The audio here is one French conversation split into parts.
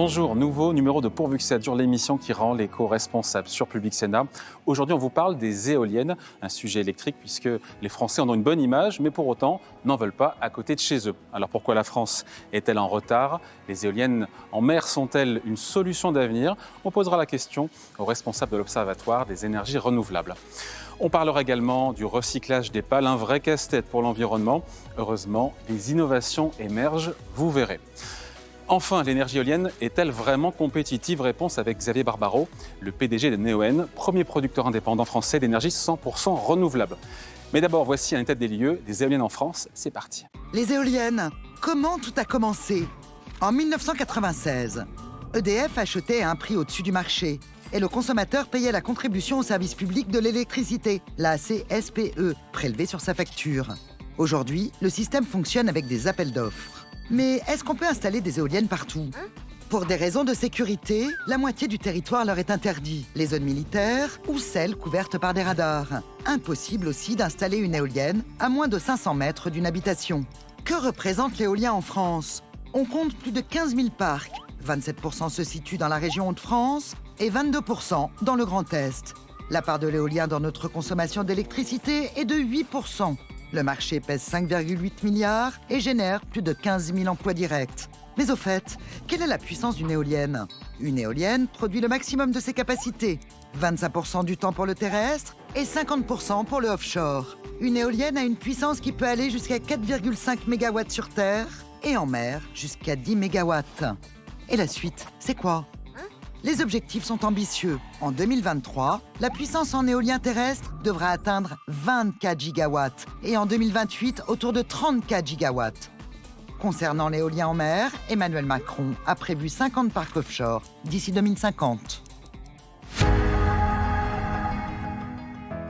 Bonjour, nouveau numéro de Pourvu que ça dure, l'émission qui rend l'éco-responsable sur Public Sénat. Aujourd'hui, on vous parle des éoliennes, un sujet électrique puisque les Français en ont une bonne image, mais pour autant n'en veulent pas à côté de chez eux. Alors pourquoi la France est-elle en retard? Les éoliennes en mer sont-elles une solution d'avenir? On posera la question aux responsables de l'Observatoire des énergies renouvelables. On parlera également du recyclage des pales, un vrai casse-tête pour l'environnement. Heureusement, des innovations émergent, vous verrez. Enfin, l'énergie éolienne est-elle vraiment compétitive? Réponse avec Xavier Barbaro, le PDG de Neoen, premier producteur indépendant français d'énergie 100% renouvelable. Mais d'abord, voici un état des lieux des éoliennes en France. C'est parti. Les éoliennes, comment tout a commencé? En 1996, EDF achetait à un prix au-dessus du marché et le consommateur payait la contribution au service public de l'électricité, la CSPE, prélevée sur sa facture. Aujourd'hui, le système fonctionne avec des appels d'offres. Mais est-ce qu'on peut installer des éoliennes partout? Pour des raisons de sécurité, la moitié du territoire leur est interdit, les zones militaires ou celles couvertes par des radars. Impossible aussi d'installer une éolienne à moins de 500 mètres d'une habitation. Que représente l'éolien en France? On compte plus de 15 000 parcs. 27% se situent dans la région Hauts-de-France et 22% dans le Grand Est. La part de l'éolien dans notre consommation d'électricité est de 8%. Le marché pèse 5,8 milliards et génère plus de 15 000 emplois directs. Mais au fait, quelle est la puissance d'une éolienne? Une éolienne produit le maximum de ses capacités, 25% du temps pour le terrestre et 50% pour le offshore. Une éolienne a une puissance qui peut aller jusqu'à 4,5 MW sur Terre et en mer jusqu'à 10 MW. Et la suite, c'est quoi? Les objectifs sont ambitieux. En 2023, la puissance en éolien terrestre devra atteindre 24 gigawatts et en 2028, autour de 34 gigawatts. Concernant l'éolien en mer, Emmanuel Macron a prévu 50 parcs offshore d'ici 2050.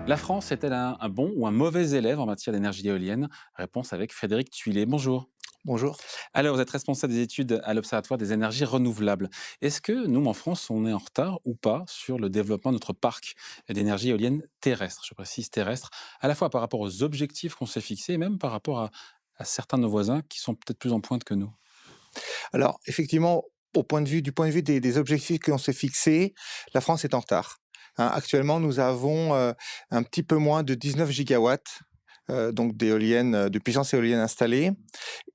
La France est-elle un bon ou un mauvais élève en matière d'énergie éolienne? Réponse avec Frédéric Thuillet. Bonjour. Bonjour. Alors, vous êtes responsable des études à l'Observatoire des énergies renouvelables. Est-ce que nous, en France, on est en retard ou pas sur le développement de notre parc d'énergie éolienne terrestre? Je précise terrestre, à la fois par rapport aux objectifs qu'on s'est fixés et même par rapport à certains de nos voisins qui sont peut-être plus en pointe que nous. Alors, effectivement, du point de vue des objectifs que l'on s'est fixés, la France est en retard. Hein, actuellement, nous avons un petit peu moins de 19 gigawatts donc d'éoliennes, de puissance éolienne installée.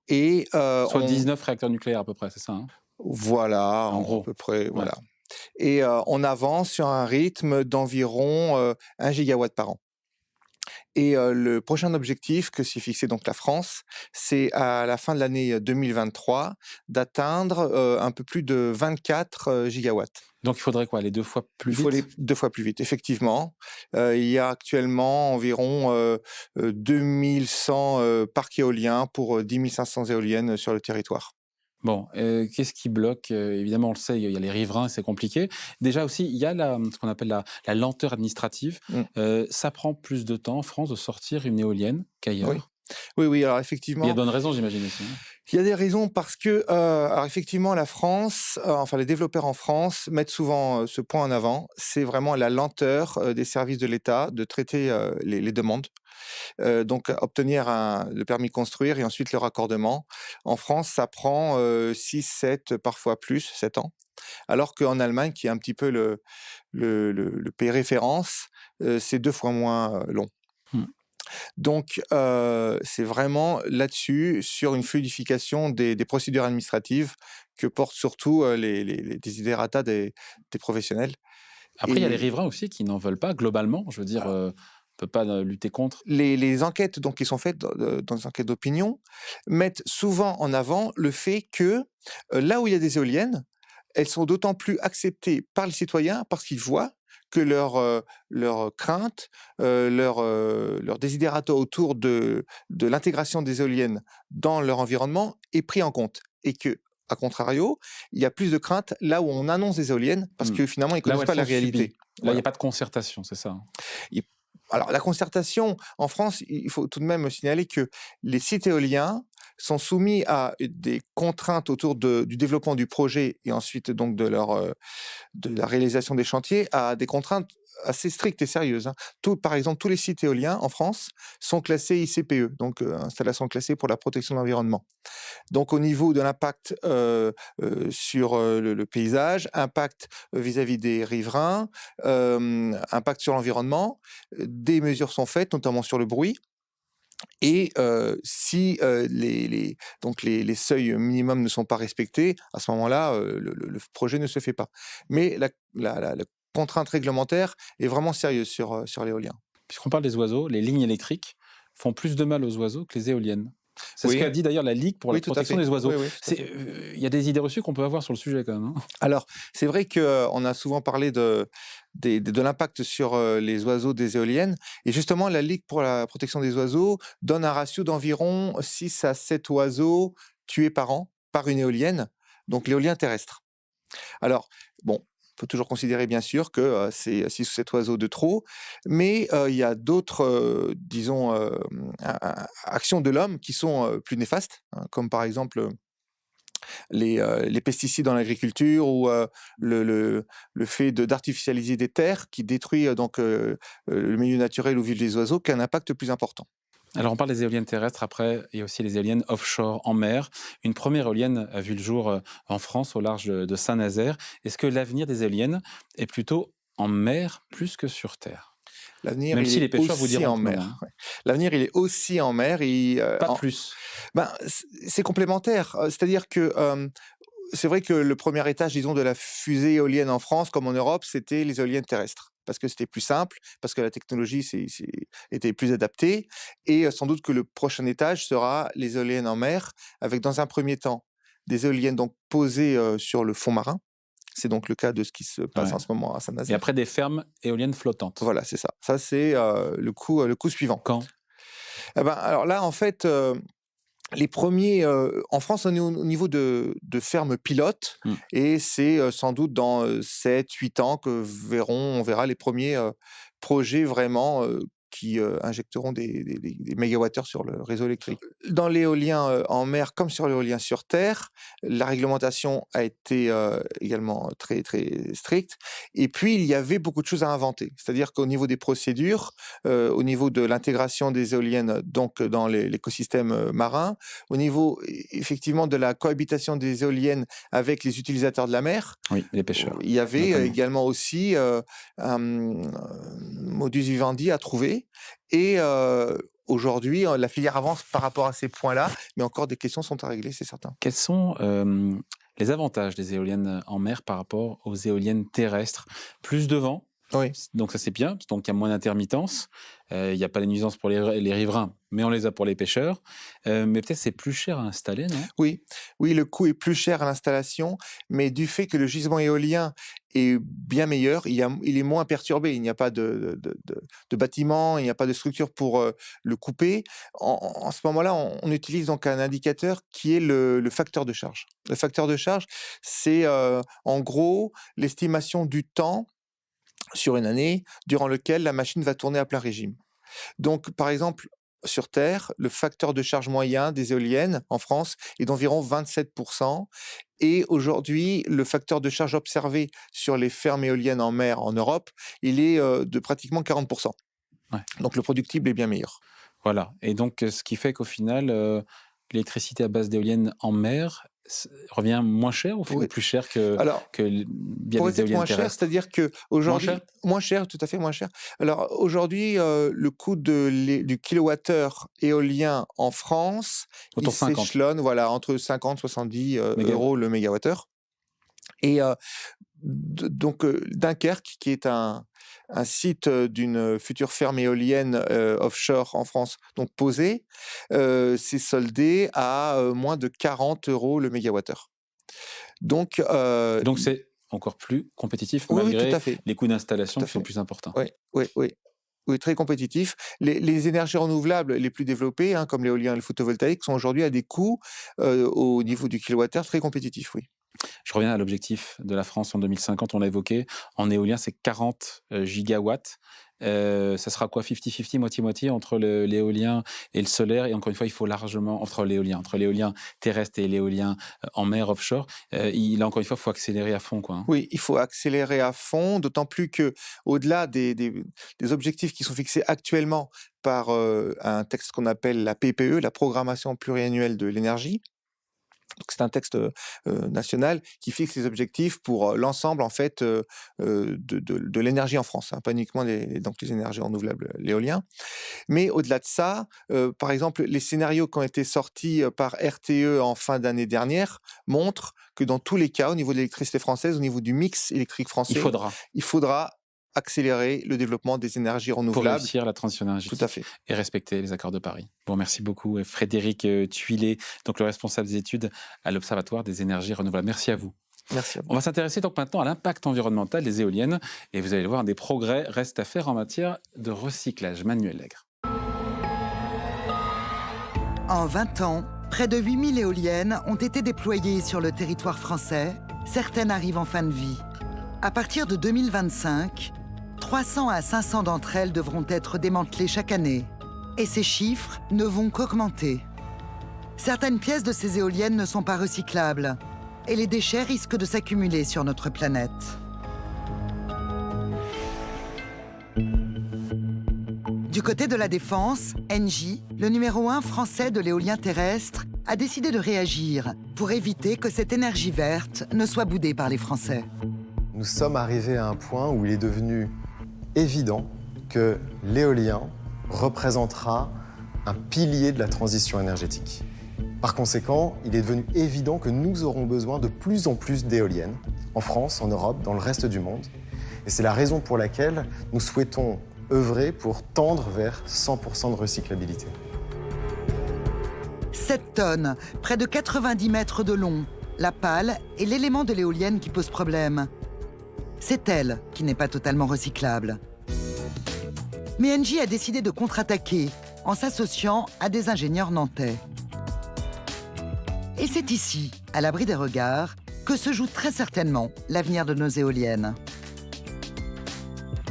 Et Soit 19 réacteurs nucléaires à peu près, c'est ça, hein? voilà, En à gros. peu près, Ouais. voilà. Et on avance sur un rythme d'environ 1 gigawatt par an. Et le prochain objectif que s'est fixé donc la France, c'est à la fin de l'année 2023 d'atteindre un peu plus de 24 gigawatts. Donc il faudrait quoi, aller 2 fois plus Il faut aller vite? 2 fois plus vite, effectivement. Il y a actuellement environ 2 100 parcs éoliens pour 10 500 éoliennes sur le territoire. Bon, qu'est-ce qui bloque? Évidemment, on le sait, il y a les riverains, c'est compliqué. Déjà aussi, il y a ce qu'on appelle la lenteur administrative. Mmh. Ça prend plus de temps en France de sortir une éolienne Oui. qu'ailleurs. Oui, oui, alors Il y a de effectivement, bonnes raisons, j'imagine aussi, hein? il y a des raisons parce que, alors effectivement la France, enfin les développeurs en France mettent souvent, ce point en avant. C'est vraiment la lenteur, des services de l'État de traiter, les demandes. Donc obtenir le permis de construire et ensuite le raccordement. En France, ça prend, 6-7, parfois plus, 7 ans. Alors qu'en Allemagne, qui est un petit peu le pays référence, c'est 2 fois moins, long. Mmh. Donc c'est vraiment là-dessus, sur une fluidification des procédures administratives que portent surtout, les desiderata des professionnels. Après, il y a les Et riverains aussi qui n'en veulent pas globalement. Je veux dire, on peut pas, lutter contre. les enquêtes donc qui sont faites dans les enquêtes d'opinion, mettent souvent en avant le fait que, là où il y a des éoliennes, elles sont d'autant plus acceptées par les citoyens parce qu'ils voient que leurs craintes, leur desiderata autour de l'intégration des éoliennes dans leur environnement est pris en compte. Et que, à contrario, il y a plus de craintes là où on annonce des éoliennes parce Mmh. que finalement ils Là où connaissent elles pas la sont subies. réalité. Là, il y Voilà. a pas de concertation, c'est ça, hein? Il Alors la concertation, en France, il faut tout de même signaler que les sites éoliens sont soumis à des contraintes autour du développement du projet et ensuite donc de la réalisation des chantiers, à des contraintes assez stricte et sérieuse, hein. Par exemple, tous les sites éoliens en France sont classés ICPE, donc installation classée pour la protection de l'environnement. Donc au niveau de l'impact, sur, le paysage, impact, vis-à-vis des riverains, impact sur l'environnement, des mesures sont faites, notamment sur le bruit. Et si, les seuils minimums ne sont pas respectés, à ce moment-là, le projet ne se fait pas. Mais la contrainte réglementaire est vraiment sérieuse sur l'éolien. Puisqu'on parle des oiseaux, les lignes électriques font plus de mal aux oiseaux que les éoliennes. C'est ce Oui, qu'a dit d'ailleurs la Ligue pour la oui, tout à protection fait. des oiseaux. Oui, oui, tout à fait. Il y a des idées reçues qu'on peut avoir sur le sujet quand même, hein. Alors, c'est vrai qu'on a souvent parlé de l'impact sur, les oiseaux des éoliennes et justement la Ligue pour la protection des oiseaux donne un ratio d'environ 6 à 7 oiseaux tués par an par une éolienne, donc l'éolien terrestre. Alors bon, on peut toujours considérer bien sûr que, c'est 6 ou 7 oiseaux de trop, mais, il y a d'autres, disons, actions de l'homme qui sont, plus néfastes, hein, comme par exemple, les pesticides dans l'agriculture ou le fait d'artificialiser des terres qui détruit le milieu naturel où vivent les oiseaux, qui a un impact plus important. Alors on parle des éoliennes terrestres, après il y a aussi les éoliennes offshore en mer. Une première éolienne a vu le jour en France au large de Saint-Nazaire. Est-ce que l'avenir des éoliennes est plutôt en mer plus que sur terre? L'avenir, Même il si les est pêcheurs vous aussi diront en que non, hein. mer, ouais. L'avenir, il est aussi en mer et Pas plus. ben, c'est complémentaire. C'est-à-dire que, c'est vrai que le premier étage, disons, de la fusée éolienne en France, comme en Europe, c'était les éoliennes terrestres. Parce que c'était plus simple, parce que la technologie était plus adaptée. Et sans doute que le prochain étage sera les éoliennes en mer, avec dans un premier temps des éoliennes donc posées sur le fond marin. C'est donc le cas de ce qui se passe Ouais. en ce moment à Et Saint-Nazaire. après des fermes éoliennes flottantes. Voilà, c'est ça. Ça, c'est le coup suivant. Quand? Eh ben, alors là, en fait, les premiers, en France, on est au niveau de fermes pilotes Hmm. et c'est, sans doute dans, 7-8 ans que on verra les premiers, projets vraiment, qui, injecteront des mégawattheures sur le réseau électrique. Dans l'éolien, en mer comme sur l'éolien sur terre, la réglementation a été, également très, très stricte et puis il y avait beaucoup de choses à inventer. C'est-à-dire qu'au niveau des procédures, au niveau de l'intégration des éoliennes donc dans l'écosystème, marin, au niveau effectivement de la cohabitation des éoliennes avec les utilisateurs de la mer, Oui, les pêcheurs, il y avait, notamment. également aussi, un, modus vivendi à trouver et aujourd'hui, la filière avance par rapport à ces points-là, mais encore des questions sont à régler, c'est certain. Quels sont les avantages des éoliennes en mer par rapport aux éoliennes terrestres? Plus de vent, Oui. donc ça c'est bien, donc il y a moins d'intermittence, il n'y a pas de nuisances pour les riverains, mais on les a pour les pêcheurs. Mais peut-être c'est plus cher à installer, non? Oui, oui, le coût est plus cher à l'installation, mais du fait que le gisement éolien est bien meilleur, il est moins perturbé. Il n'y a pas de bâtiment, il n'y a pas de structure pour, le couper. En ce moment-là, on utilise donc un indicateur qui est le facteur de charge. Le facteur de charge, c'est, en gros, l'estimation du temps sur une année durant lequel la machine va tourner à plein régime. Donc, par exemple, sur Terre, le facteur de charge moyen des éoliennes en France est d'environ 27 et aujourd'hui, le facteur de charge observé sur les fermes éoliennes en mer en Europe, il est, de pratiquement 40. Ouais. Donc le productible est bien meilleur. Voilà, et donc ce qui fait qu'au final, l'électricité à base d'éoliennes en mer revient moins cher ou Oui. plus cher que, Alors, via pourrait les être éoliennes moins cher, terrestres? c'est-à-dire Moins qu'aujourd'hui cher? moins cher, tout à fait moins cher. Alors aujourd'hui, le coût du kilowattheure éolien en France, il Autour de 50 s'échelonne, voilà, entre 50-70 mégawatts. € le mégawattheure et donc Dunkerque, qui est un site, d'une future ferme éolienne, offshore en France, donc posée, s'est soldé à, moins de 40 € le mégawattheure. Donc Donc i c'est encore plus compétitif oui, oui, tout malgré à fait, les coûts tout d'installation à qui sont fait. plus importants. Oui, oui, oui. Oui, très compétitif. Les énergies renouvelables les plus développées, hein, comme l'éolien et le photovoltaïque, sont aujourd'hui à des coûts, au niveau du kilowattheure très compétitifs, oui. Je reviens à l'objectif de la France en 2050, on l'a évoqué. En éolien, c'est 40 gigawatts. Ça sera quoi, 50-50, moitié-moitié entre l'éolien et le solaire? Et encore une fois, il faut largement, entre l'éolien terrestre et l'éolien en mer offshore, là encore une fois, il faut accélérer à fond, quoi, hein. Oui, il faut accélérer à fond, d'autant plus que au-delà des objectifs qui sont fixés actuellement par, un texte qu'on appelle la PPE, la programmation pluriannuelle de l'énergie. Donc c'est un texte, national qui fixe les objectifs pour, l'ensemble en fait, de l'énergie en France, hein, pas uniquement les énergies renouvelables, l'éolien. Mais au-delà de ça, par exemple, les scénarios qui ont été sortis, par RTE en fin d'année dernière montrent que dans tous les cas, au niveau de l'électricité française, au niveau du mix électrique Il français, faudra, il faudra accélérer le développement des énergies pour renouvelables. réussir la transition Tout à énergétique fait. et respecter les accords de Paris. Bon, merci beaucoup, Frédéric Thuillet, donc le responsable des études à l'Observatoire des énergies renouvelables. Merci à vous. Merci à vous. On va s'intéresser donc maintenant à l'impact environnemental des éoliennes et vous allez le voir, des progrès restent à faire en matière de recyclage. Manuel Legre. En 20 ans, près de 8000 éoliennes ont été déployées sur le territoire français. Certaines arrivent en fin de vie. À partir de 2025, 300 à 500 d'entre elles devront être démantelées chaque année. Et ces chiffres ne vont qu'augmenter. Certaines pièces de ces éoliennes ne sont pas recyclables et les déchets risquent de s'accumuler sur notre planète. Du côté de la Défense, Engie, le numéro 1 français de l'éolien terrestre, a décidé de réagir pour éviter que cette énergie verte ne soit boudée par les Français. Nous sommes arrivés à un point où il est devenu évident que l'éolien représentera un pilier de la transition énergétique. Par conséquent, il est devenu évident que nous aurons besoin de plus en plus d'éoliennes, en France, en Europe, dans le reste du monde. Et c'est la raison pour laquelle nous souhaitons œuvrer pour tendre vers 100% de recyclabilité. 7 tonnes, près de 90 mètres de long, la pale est l'élément de l'éolienne qui pose problème. C'est elle qui n'est pas totalement recyclable. Mais Engie a décidé de contre-attaquer en s'associant à des ingénieurs nantais. Et c'est ici, à l'abri des regards, que se joue très certainement l'avenir de nos éoliennes.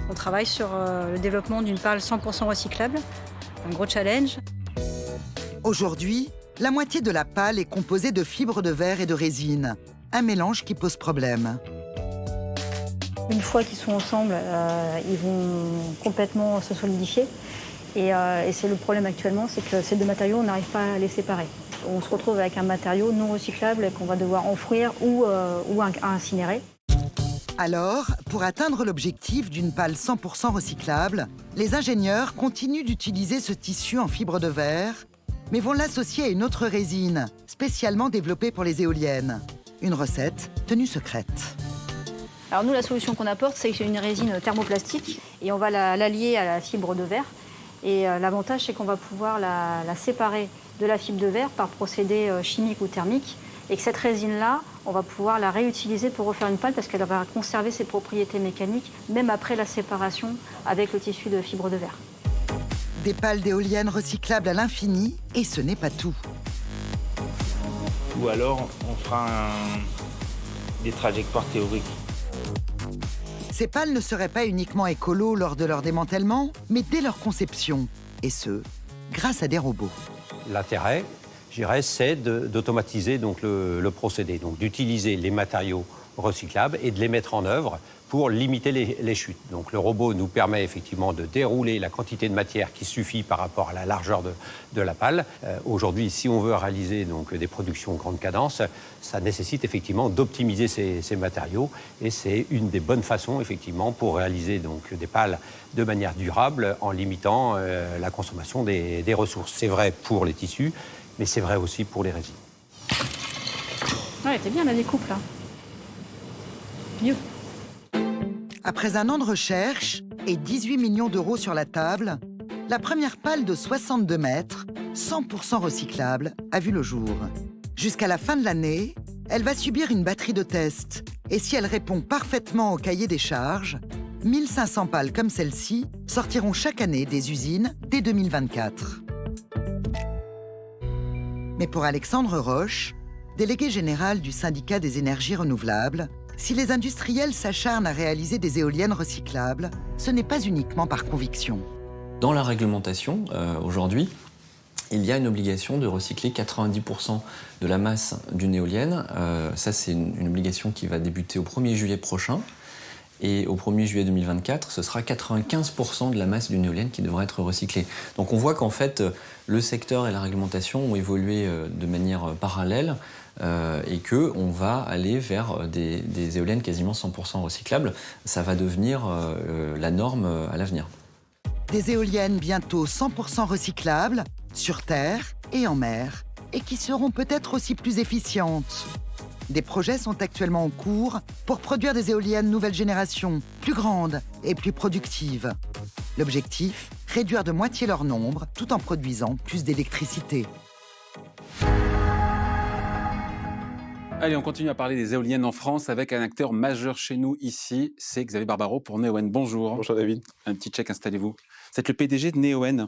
On travaille sur le développement d'une pale 100% recyclable, un gros challenge. Aujourd'hui, la moitié de la pale est composée de fibres de verre et de résine, un mélange qui pose problème. Une fois qu'ils sont ensemble, ils vont complètement se solidifier. Et c'est le problème actuellement, c'est que ces deux matériaux, on n'arrive pas à les séparer. On se retrouve avec un matériau non recyclable qu'on va devoir enfouir ou incinérer. Alors, pour atteindre l'objectif d'une pale 100% recyclable, les ingénieurs continuent d'utiliser ce tissu en fibre de verre, mais vont l'associer à une autre résine, spécialement développée pour les éoliennes. Une recette tenue secrète. Alors nous, la solution qu'on apporte, c'est une résine thermoplastique et on va l'allier à la fibre de verre. Et l'avantage, c'est qu'on va pouvoir la séparer de la fibre de verre par procédé chimique ou thermique. Et que cette résine-là, on va pouvoir la réutiliser pour refaire une pale parce qu'elle va conserver ses propriétés mécaniques, même après la séparation avec le tissu de fibre de verre. Des pales d'éoliennes recyclables à l'infini, et ce n'est pas tout. Ou alors, on fera des trajectoires théoriques. Ces pales ne seraient pas uniquement écolos lors de leur démantèlement, mais dès leur conception, et ce, grâce à des robots. L'intérêt, je dirais, c'est d'automatiser donc le procédé, donc d'utiliser les matériaux recyclables et de les mettre en œuvre pour limiter les chutes. Donc le robot nous permet effectivement de dérouler la quantité de matière qui suffit par rapport à la largeur de la pale. Aujourd'hui, si on veut réaliser donc des productions grande cadence, ça nécessite effectivement d'optimiser ces matériaux et c'est une des bonnes façons effectivement pour réaliser donc des pales de manière durable en limitant la consommation des ressources. C'est vrai pour les tissus, mais c'est vrai aussi pour les résines. Ouais, t'es bien la découpe là. Mieux. Après un an de recherche et 18 millions d'euros sur la table, la première pale de 62 mètres, 100% recyclable, a vu le jour. Jusqu'à la fin de l'année, elle va subir une batterie de tests. Et si elle répond parfaitement au cahier des charges, 1500 pales comme celle-ci sortiront chaque année des usines dès 2024. Mais pour Alexandre Roche, délégué général du syndicat des énergies renouvelables, si les industriels s'acharnent à réaliser des éoliennes recyclables, ce n'est pas uniquement par conviction. Dans la réglementation, aujourd'hui, il y a une obligation de recycler 90% de la masse d'une éolienne. Ça, c'est une obligation qui va débuter au 1er juillet prochain. Et au 1er juillet 2024, ce sera 95% de la masse d'une éolienne qui devra être recyclée. Donc on voit qu'en fait, le secteur et la réglementation ont évolué de manière parallèle et qu'on va aller vers des éoliennes quasiment 100% recyclables. Ça va devenir la norme à l'avenir. Des éoliennes bientôt 100% recyclables, sur terre et en mer, et qui seront peut-être aussi plus efficientes. Des projets sont actuellement en cours pour produire des éoliennes nouvelle génération, plus grandes et plus productives. L'objectif, réduire de moitié leur nombre tout en produisant plus d'électricité. Allez, on continue à parler des éoliennes en France avec un acteur majeur chez nous ici, c'est Xavier Barbaro pour Neoen. Bonjour. Bonjour David. Un petit check, installez-vous. Vous êtes le PDG de Neoen.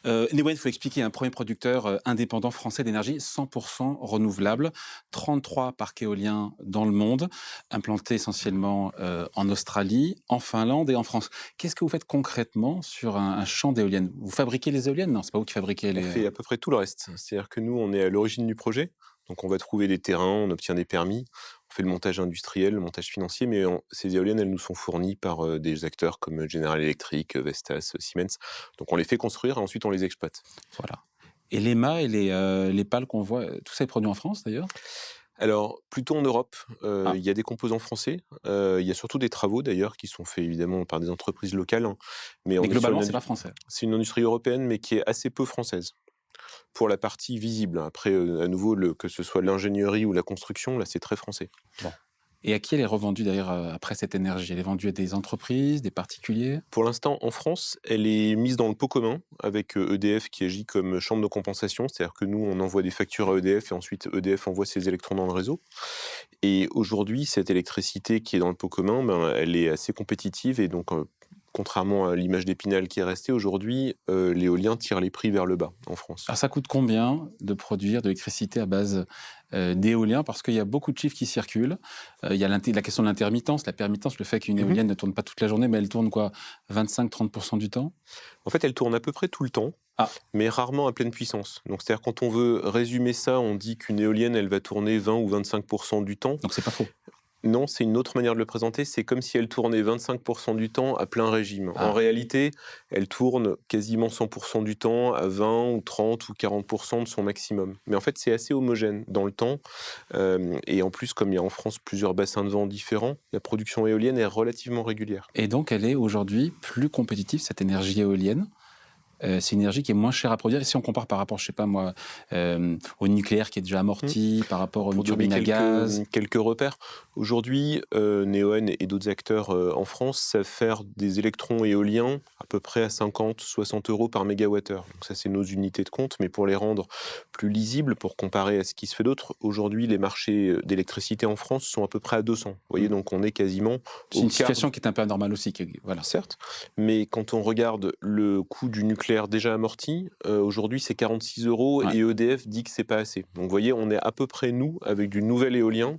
Neoen, il faut expliquer, un premier producteur indépendant français d'énergie 100% renouvelable, 33 parcs éoliens dans le monde, implantés essentiellement en Australie, en Finlande et en France. Qu'est-ce que vous faites concrètement sur un champ d'éoliennes? Vous fabriquez les éoliennes? Non, c'est pas vous qui fabriquez les... On fait à peu près tout le reste. C'est-à-dire que nous, on est à l'origine du projet. Donc on va trouver des terrains, on obtient des permis, on fait le montage industriel, le montage financier, mais ces éoliennes, elles nous sont fournies par des acteurs comme General Electric, Vestas, Siemens. Donc on les fait construire et ensuite on les exploite. Voilà. Et les mâts et les pales qu'on voit, tout ça est produit en France d'ailleurs? Alors, plutôt en Europe, il y a des composants français, il y a surtout des travaux d'ailleurs qui sont faits évidemment par des entreprises locales. Mais globalement, c'est pas français. C'est une industrie européenne, mais qui est assez peu française. Pour la partie visible. Après, à nouveau, que ce soit l'ingénierie ou la construction, là, c'est très français. Bon. Et à qui elle est revendue d'ailleurs après cette énergie? Elle est vendue à des entreprises, des particuliers? Pour l'instant, en France, elle est mise dans le pot commun avec EDF qui agit comme chambre de compensation. C'est-à-dire que nous, on envoie des factures à EDF et ensuite EDF envoie ses électrons dans le réseau. Et aujourd'hui, cette électricité qui est dans le pot commun, elle est assez compétitive et donc... contrairement à l'image d'Épinal qui est restée, aujourd'hui, l'éolien tire les prix vers le bas en France. Alors ça coûte combien de produire de l'électricité à base d'éolien? Parce qu'il y a beaucoup de chiffres qui circulent. Il y a la question de l'intermittence. La permittence, le fait qu'une éolienne ne tourne pas toute la journée, mais elle tourne quoi, 25-30% du temps? En fait, elle tourne à peu près tout le temps, mais rarement à pleine puissance. Donc c'est-à-dire quand on veut résumer ça, on dit qu'une éolienne, elle va tourner 20 ou 25% du temps. Donc c'est pas faux. Non, c'est une autre manière de le présenter. C'est comme si elle tournait 25% du temps à plein régime. En réalité, elle tourne quasiment 100% du temps à 20 ou 30 ou 40% de son maximum. Mais en fait, c'est assez homogène dans le temps. Et en plus, comme il y a en France plusieurs bassins de vent différents, la production éolienne est relativement régulière. Et donc, elle est aujourd'hui plus compétitive, cette énergie éolienne? C'est une énergie qui est moins chère à produire. Et si on compare par rapport, je sais pas moi, au nucléaire qui est déjà amorti, par rapport aux turbines à gaz. Quelques repères. Aujourd'hui, Neoen et d'autres acteurs en France savent faire des électrons éoliens à peu près à 50-60 euros par mégawattheure. Donc ça, c'est nos unités de compte. Mais pour les rendre plus lisibles, pour comparer à ce qui se fait d'autre, aujourd'hui, les marchés d'électricité en France sont à peu près à 200. Vous voyez, donc on est quasiment... C'est une situation qui est un peu anormale aussi. Voilà. Certes, mais quand on regarde le coût du nucléaire déjà amorti, aujourd'hui c'est 46 euros et EDF dit que c'est pas assez. Donc vous voyez, on est à peu près nous avec du nouvel éolien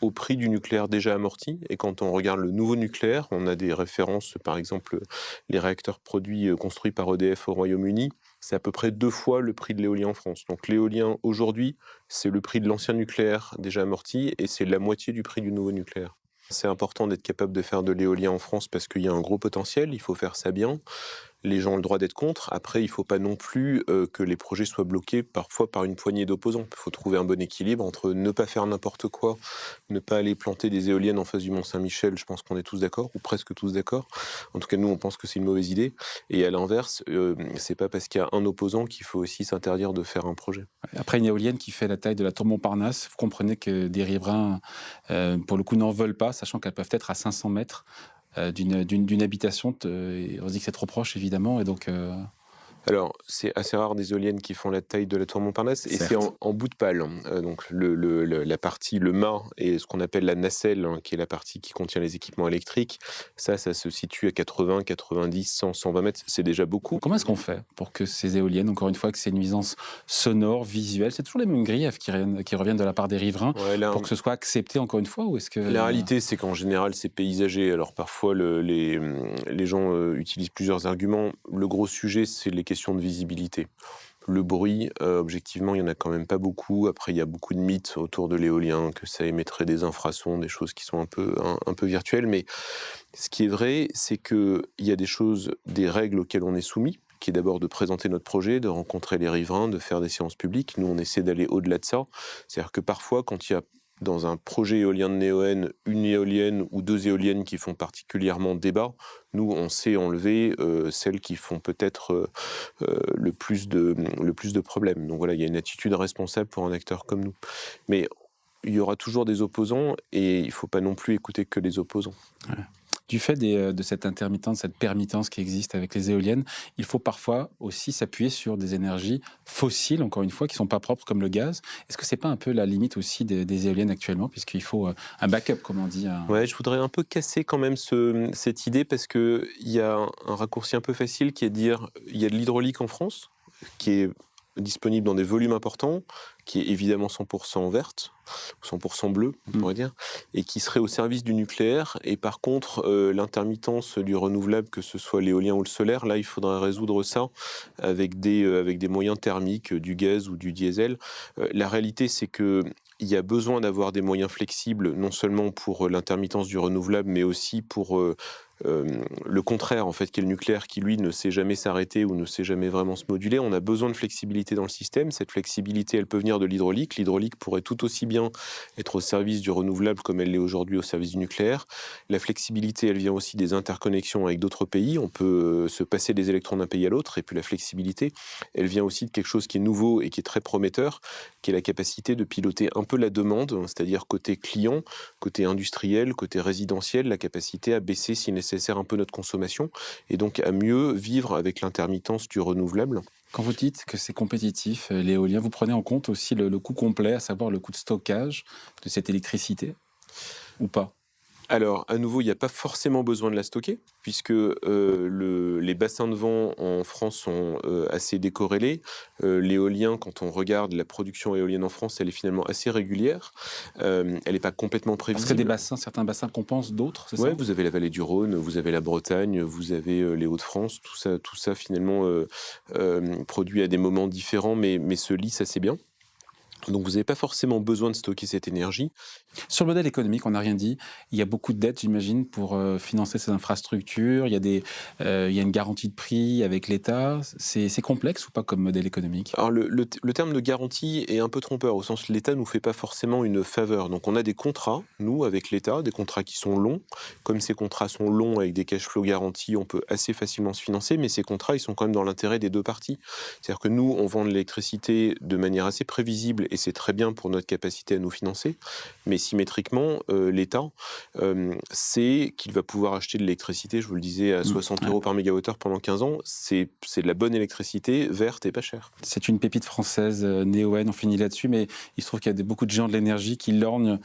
au prix du nucléaire déjà amorti. Et quand on regarde le nouveau nucléaire, on a des références, par exemple les réacteurs produits construits par EDF au Royaume-Uni, c'est à peu près 2 fois le prix de l'éolien en France. Donc l'éolien aujourd'hui, c'est le prix de l'ancien nucléaire déjà amorti et c'est la moitié du prix du nouveau nucléaire. C'est important d'être capable de faire de l'éolien en France parce qu'il y a un gros potentiel, il faut faire ça bien. Les gens ont le droit d'être contre. Après, il ne faut pas non plus que les projets soient bloqués parfois par une poignée d'opposants. Il faut trouver un bon équilibre entre ne pas faire n'importe quoi, ne pas aller planter des éoliennes en face du Mont-Saint-Michel. Je pense qu'on est tous d'accord, ou presque tous d'accord. En tout cas, nous, on pense que c'est une mauvaise idée. Et à l'inverse, c'est pas parce qu'il y a un opposant qu'il faut aussi s'interdire de faire un projet. Après, une éolienne qui fait la taille de la tour Montparnasse, vous comprenez que des riverains, pour le coup, n'en veulent pas, sachant qu'elles peuvent être à 500 mètres. D'une habitation, on se dit que c'est trop proche évidemment et donc Alors, c'est assez rare des éoliennes qui font la taille de la tour Montparnasse, et c'est en bout de pale. Donc, la partie, le mât et ce qu'on appelle la nacelle, qui est la partie qui contient les équipements électriques, ça se situe à 80, 90, 100, 120 mètres. C'est déjà beaucoup. Comment est-ce qu'on fait pour que ces éoliennes, encore une fois, que c'est une nuisance sonore, visuelle, c'est toujours les mêmes griefs qui reviennent de la part des riverains, pour que ce soit accepté, encore une fois, ou est-ce que... La réalité, c'est qu'en général, c'est paysager. Alors, parfois, les gens utilisent plusieurs arguments. Le gros sujet, c'est les questions de visibilité. Le bruit, objectivement, il n'y en a quand même pas beaucoup. Après, il y a beaucoup de mythes autour de l'éolien, que ça émettrait des infrasons, des choses qui sont un peu virtuelles. Mais ce qui est vrai, c'est qu'il y a des règles auxquelles on est soumis, qui est d'abord de présenter notre projet, de rencontrer les riverains, de faire des séances publiques. Nous, on essaie d'aller au-delà de ça. C'est-à-dire que parfois, quand il y a dans un projet éolien de Neoen, une éolienne ou deux éoliennes qui font particulièrement débat, nous, on sait enlever celles qui font peut-être le plus de problèmes. Donc voilà, il y a une attitude responsable pour un acteur comme nous. Mais il y aura toujours des opposants, et il ne faut pas non plus écouter que les opposants. Ouais. Du fait de cette intermittence, cette permittence qui existe avec les éoliennes, il faut parfois aussi s'appuyer sur des énergies fossiles, encore une fois, qui ne sont pas propres, comme le gaz. Est-ce que ce n'est pas un peu la limite aussi des éoliennes actuellement, puisqu'il faut un backup, comme on dit Ouais, je voudrais un peu casser quand même cette idée, parce qu'il y a un raccourci un peu facile qui est de dire il y a de l'hydraulique en France, qui est disponible dans des volumes importants, qui est évidemment 100% verte, 100% bleue, on pourrait dire, et qui serait au service du nucléaire. Et par contre, l'intermittence du renouvelable, que ce soit l'éolien ou le solaire, là, il faudrait résoudre ça avec des moyens thermiques, du gaz ou du diesel. La réalité, c'est que il y a besoin d'avoir des moyens flexibles, non seulement pour l'intermittence du renouvelable, mais aussi pour le contraire, en fait, qui est le nucléaire, qui lui ne sait jamais s'arrêter ou ne sait jamais vraiment se moduler. On a besoin de flexibilité dans le système. Cette flexibilité, elle peut venir de l'hydraulique. L'hydraulique pourrait tout aussi bien être au service du renouvelable comme elle l'est aujourd'hui au service du nucléaire. La flexibilité, elle vient aussi des interconnexions avec d'autres pays. On peut se passer des électrons d'un pays à l'autre. Et puis la flexibilité, elle vient aussi de quelque chose qui est nouveau et qui est très prometteur, qui est la capacité de piloter un peu la demande, c'est-à-dire côté client, côté industriel, côté résidentiel, la capacité à baisser si nécessaire un peu notre consommation, et donc à mieux vivre avec l'intermittence du renouvelable. Quand vous dites que c'est compétitif, l'éolien, vous prenez en compte aussi le coût complet, à savoir le coût de stockage de cette électricité, ou pas ? Alors, à nouveau, il n'y a pas forcément besoin de la stocker, puisque les bassins de vent en France sont assez décorrélés. L'éolien, quand on regarde la production éolienne en France, elle est finalement assez régulière. Elle n'est pas complètement prévisible. Parce que certains bassins compensent d'autres, c'est ça ? Oui, vous avez la vallée du Rhône, vous avez la Bretagne, vous avez les Hauts-de-France, tout ça finalement produit à des moments différents, mais se lisse assez bien. Donc vous n'avez pas forcément besoin de stocker cette énergie. Sur le modèle économique, on n'a rien dit. Il y a beaucoup de dettes, j'imagine, pour financer ces infrastructures. Il y a une garantie de prix avec l'État. C'est complexe ou pas comme modèle économique ? Alors le terme de garantie est un peu trompeur, au sens que l'État ne nous fait pas forcément une faveur. Donc on a des contrats, nous, avec l'État, des contrats qui sont longs. Comme ces contrats sont longs avec des cash flow garantis, on peut assez facilement se financer, mais ces contrats, ils sont quand même dans l'intérêt des deux parties. C'est-à-dire que nous, on vend de l'électricité de manière assez prévisible, et c'est très bien pour notre capacité à nous financer, mais symétriquement, l'État sait qu'il va pouvoir acheter de l'électricité, je vous le disais, à 60 € par mégawattheure pendant 15 ans. C'est de la bonne électricité, verte et pas chère. C'est une pépite française, Neoen, on finit là-dessus, mais il se trouve qu'il y a beaucoup de géants de l'énergie qui lorgnent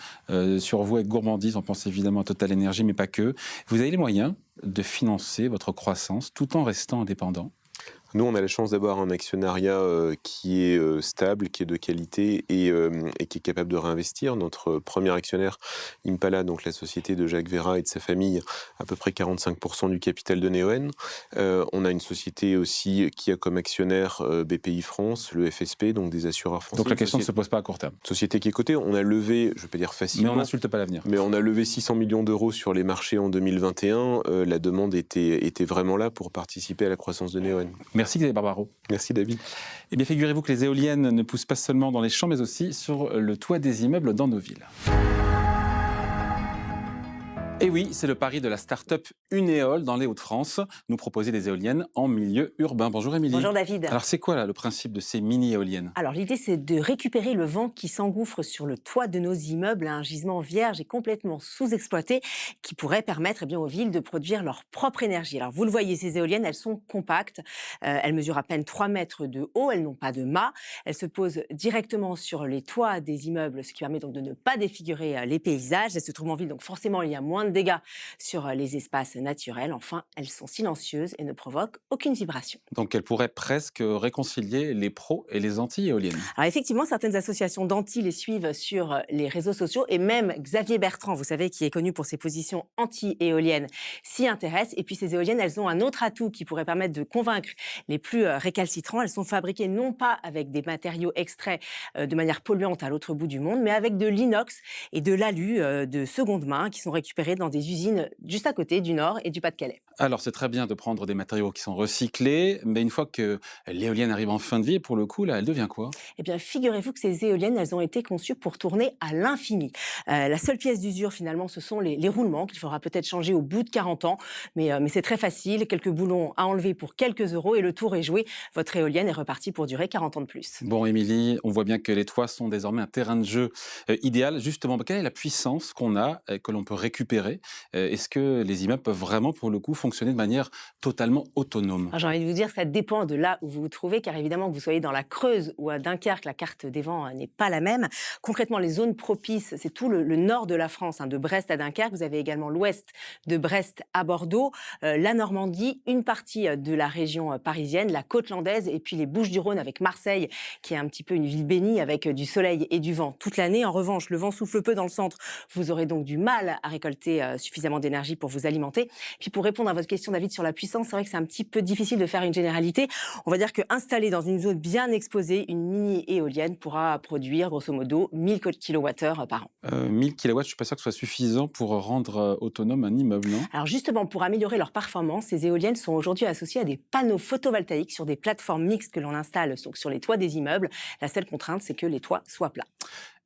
sur vous avec gourmandise. On pense évidemment à Total Energy, mais pas que. Vous avez les moyens de financer votre croissance tout en restant indépendant ? Nous, on a la chance d'avoir un actionnariat qui est stable, qui est de qualité et qui est capable de réinvestir. Notre premier actionnaire, Impala, donc la société de Jacques Veyrat et de sa famille, à peu près 45% du capital de Neoen. On a une société aussi qui a comme actionnaire BPI France, le FSP, donc des assureurs français. Donc la question ne se pose pas à court terme. Société qui est cotée. On a levé, je ne vais pas dire facilement. Mais on n'insulte pas l'avenir. Mais on a levé 600 millions d'euros sur les marchés en 2021. La demande était vraiment là pour participer à la croissance de Neoen. Merci Xavier Barbaro. Merci David. Eh bien, figurez-vous que les éoliennes ne poussent pas seulement dans les champs, mais aussi sur le toit des immeubles dans nos villes. Et oui, c'est le pari de la start-up Unéole dans les Hauts-de-France, nous proposer des éoliennes en milieu urbain. Bonjour Émilie. Bonjour David. Alors c'est quoi là le principe de ces mini-éoliennes? Alors l'idée c'est de récupérer le vent qui s'engouffre sur le toit de nos immeubles, un gisement vierge et complètement sous-exploité qui pourrait permettre aux villes de produire leur propre énergie. Alors vous le voyez, ces éoliennes, elles sont compactes, elles mesurent à peine 3 mètres de haut, elles n'ont pas de mât, elles se posent directement sur les toits des immeubles, ce qui permet donc de ne pas défigurer les paysages. Elles se trouvent en ville, donc forcément il y a moins de dégâts sur les espaces naturels. Enfin, elles sont silencieuses et ne provoquent aucune vibration. Donc elles pourraient presque réconcilier les pros et les anti-éoliennes. Alors effectivement, certaines associations d'anti les suivent sur les réseaux sociaux et même Xavier Bertrand, vous savez, qui est connu pour ses positions anti-éoliennes, s'y intéresse. Et puis ces éoliennes, elles ont un autre atout qui pourrait permettre de convaincre les plus récalcitrants. Elles sont fabriquées non pas avec des matériaux extraits de manière polluante à l'autre bout du monde, mais avec de l'inox et de l'alu de seconde main qui sont récupérés dans des usines juste à côté du Nord et du Pas-de-Calais. Alors c'est très bien de prendre des matériaux qui sont recyclés, mais une fois que l'éolienne arrive en fin de vie, pour le coup, là, elle devient quoi? Eh bien, figurez-vous que ces éoliennes, elles ont été conçues pour tourner à l'infini. La seule pièce d'usure, finalement, ce sont les roulements qu'il faudra peut-être changer au bout de 40 ans. Mais c'est très facile, quelques boulons à enlever pour quelques euros et le tour est joué. Votre éolienne est repartie pour durer 40 ans de plus. Bon, Émilie, on voit bien que les toits sont désormais un terrain de jeu idéal. Justement, quelle est la puissance qu'on a, que l'on peut récupérer? Est-ce que les immeubles peuvent vraiment, pour le coup, fonctionner de manière totalement autonome? J'ai envie de vous dire, ça dépend de là où vous vous trouvez, car évidemment, que vous soyez dans la Creuse ou à Dunkerque, la carte des vents n'est pas la même. Concrètement, les zones propices, c'est tout le nord de la France, de Brest à Dunkerque. Vous avez également l'ouest de Brest à Bordeaux, la Normandie, une partie de la région parisienne, la côte landaise et puis les Bouches-du-Rhône avec Marseille, qui est un petit peu une ville bénie avec du soleil et du vent toute l'année. En revanche, le vent souffle peu dans le centre. Vous aurez donc du mal à récolter suffisamment d'énergie pour vous alimenter. Puis pour répondre à votre question, David, sur la puissance, c'est vrai que c'est un petit peu difficile de faire une généralité. On va dire qu'installée dans une zone bien exposée, une mini-éolienne pourra produire grosso modo 1000 kWh par an. 1000 kW, je ne suis pas sûr que ce soit suffisant pour rendre autonome un immeuble, non? Alors justement, pour améliorer leur performance, ces éoliennes sont aujourd'hui associées à des panneaux photovoltaïques sur des plateformes mixtes que l'on installe donc sur les toits des immeubles. La seule contrainte, c'est que les toits soient plats.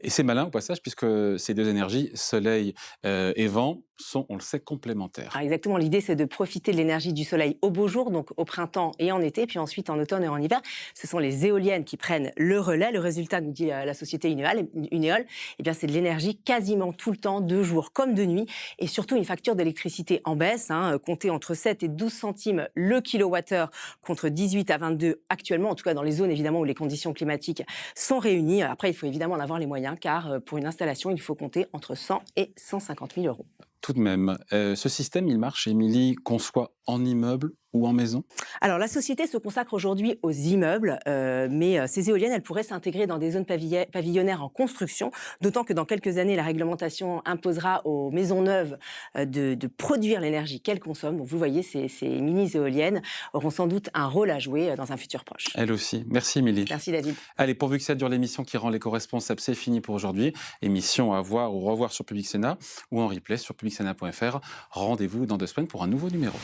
Et c'est malin au passage, puisque ces deux énergies, soleil et vent, sont, on le sait, complémentaires. Alors exactement, l'idée c'est de profiter de l'énergie du soleil au beau jour, donc au printemps et en été, puis ensuite en automne et en hiver. Ce sont les éoliennes qui prennent le relais. Le résultat, nous dit la société Unéole, eh bien c'est de l'énergie quasiment tout le temps, de jour comme de nuit, et surtout une facture d'électricité en baisse, comptée entre 7 et 12 centimes le kilowattheure contre 18 à 22 actuellement, en tout cas dans les zones évidemment où les conditions climatiques sont réunies. Après, il faut évidemment en avoir les moyens, car pour une installation, il faut compter entre 100 et 150 000 euros. Tout de même, ce système, il marche, Émilie, qu'on soit en immeuble ou en maison? Alors, la société se consacre aujourd'hui aux immeubles, mais ces éoliennes, elles pourraient s'intégrer dans des zones pavillonnaires en construction, d'autant que dans quelques années, la réglementation imposera aux maisons neuves de produire l'énergie qu'elles consomment. Donc, vous voyez, ces mini-éoliennes auront sans doute un rôle à jouer dans un futur proche. Elle aussi. Merci, Émilie. Merci, David. Allez, pourvu que ça dure, l'émission qui rend l'éco-responsable, c'est fini pour aujourd'hui. Émission à voir ou revoir sur Public Sénat ou en replay sur publicsena.fr. Rendez-vous dans 2 semaines pour un nouveau numéro.